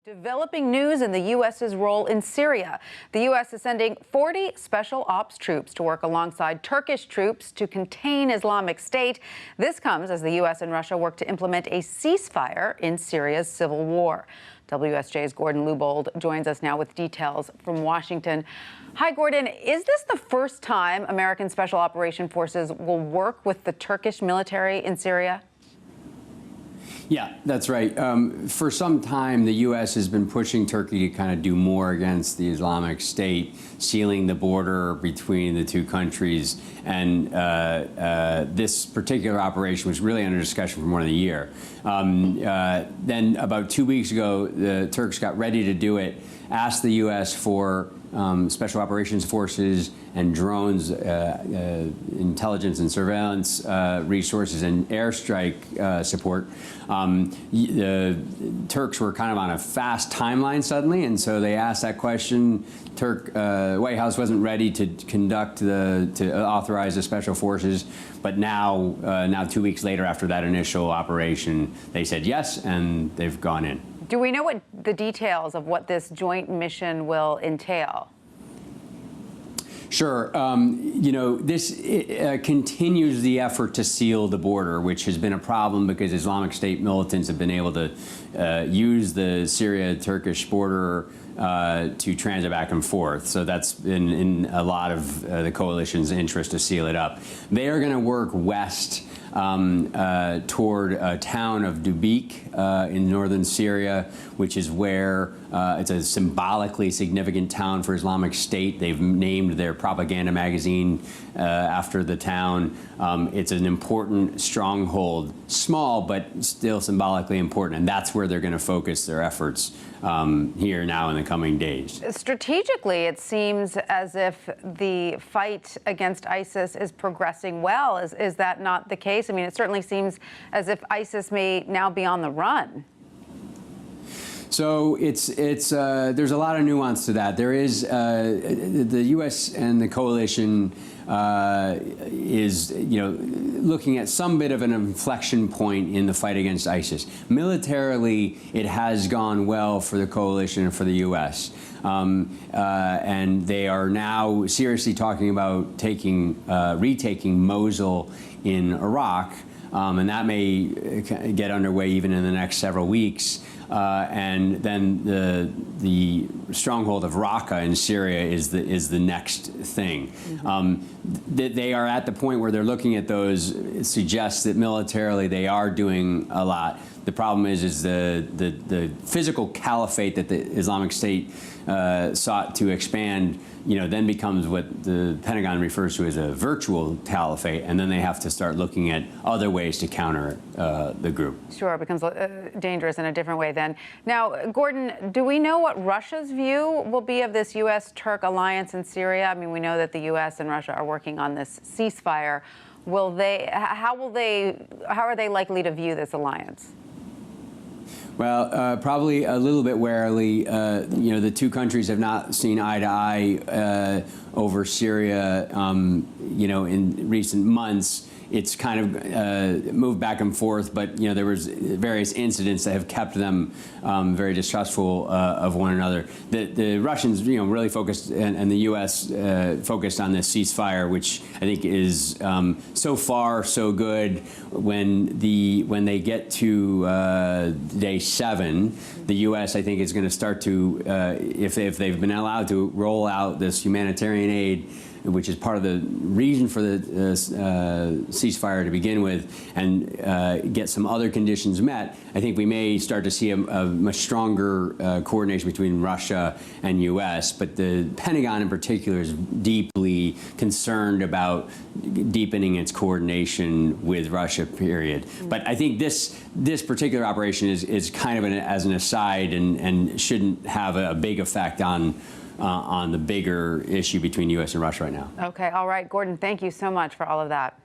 Developing news in the U.S.'s role in Syria. The U.S. is sending 40 special ops troops to work alongside Turkish troops to contain Islamic State. This comes as the U.S. and Russia work to implement a ceasefire in Syria's civil war. WSJ's Gordon Lubold joins us now with details from Washington. Hi, Gordon. Is this the first time American Special Operation Forces will work with the Turkish military in Syria? Yeah, that's right. For some time, the U.S. has been pushing Turkey to kind of do more against the Islamic State, sealing the border between the two countries. And this particular operation was really under discussion for more than a year. Then about 2 weeks ago, the Turks got ready to do it, asked the U.S. for special operations forces and drones, intelligence and surveillance resources and airstrike support. The Turks were kind of on a fast timeline suddenly, and so they asked that question. White House wasn't ready to to authorize the special forces, but now 2 weeks later, after that initial operation, they said yes, and they've gone in. Do we know what the details of what this joint mission will entail? Sure. You know, this continues the effort to seal the border, which has been a problem because Islamic State militants have been able to use the Syria-Turkish border to transit back and forth. So that's been in a lot of the coalition's interest to seal it up. They are going to work west toward a town of Dubiq in northern Syria, which is where it's a symbolically significant town for Islamic State. They've named their propaganda magazine after the town. It's an important stronghold, small but still symbolically important, and that's where they're going to focus their efforts here now in the coming days. Strategically, it seems as if the fight against ISIS is progressing well. Is that not the case? I mean, it certainly seems as if ISIS may now be on the run. So there's a lot of nuance to that. There is the U.S. and the coalition is looking at some bit of an inflection point in the fight against ISIS. Militarily, it has gone well for the coalition and for the U.S. And they are now seriously talking about retaking Mosul in Iraq, and that may get underway even in the next several weeks. And then the stronghold of Raqqa in Syria is the next thing. Mm-hmm. They are at the point where they're looking at those. It suggests that militarily they are doing a lot. The problem is the physical caliphate that the Islamic State sought to expand, then becomes what the Pentagon refers to as a virtual caliphate, and then they have to start looking at other ways to counter the group. Sure, it becomes dangerous in a different way then. Now, Gordon, do we know what Russia's view will be of this U.S.-Turk alliance in Syria? I mean, we know that the U.S. and Russia are working on this ceasefire. How are they likely to view this alliance? Well, probably a little bit warily. The two countries have not seen eye to eye over Syria, in recent months. It's kind of moved back and forth, but there was various incidents that have kept them very distrustful of one another. The Russians, really focused, and the U.S. Focused on this ceasefire, which I think is so far so good. When they get to day 7, the U.S. I think is going to start to, if they've been allowed to roll out this humanitarian aid, which is part of the reason for the ceasefire to begin with, and get some other conditions met, I think we may start to see a much stronger coordination between Russia and U.S. But the Pentagon in particular is deeply concerned about deepening its coordination with Russia, period. But I think this particular operation is kind of as an aside and shouldn't have a big effect on the bigger issue between U.S. and Russia right now. Okay, all right, Gordon, thank you so much for all of that.